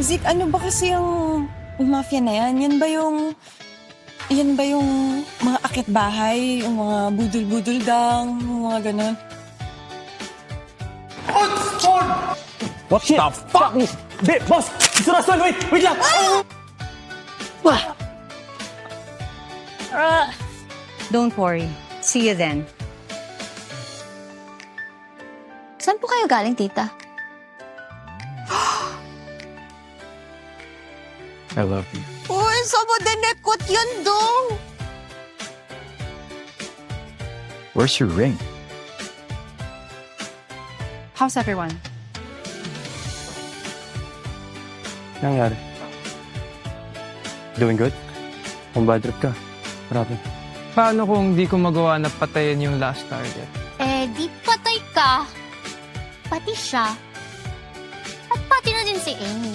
Zik, ano ba kasi yung mafia na yan? Yan ba yung mga akit bahay? Yung mga budol-budol gang? Yung mga ganon? What the fuck? Di, boss! Mr. Roswell, wait lang! Don't worry. See you then. Saan po kayo galing, tita? I love you. Uy, saan mo dinekot yun, dong? Where's your ring? How's everyone? Nangyari? Doing good? Kung bad trip ka, marami. Paano kung di ko magawa na patayin yung last target? Eh, di patay ka. Pati siya. At pati na din si Amy.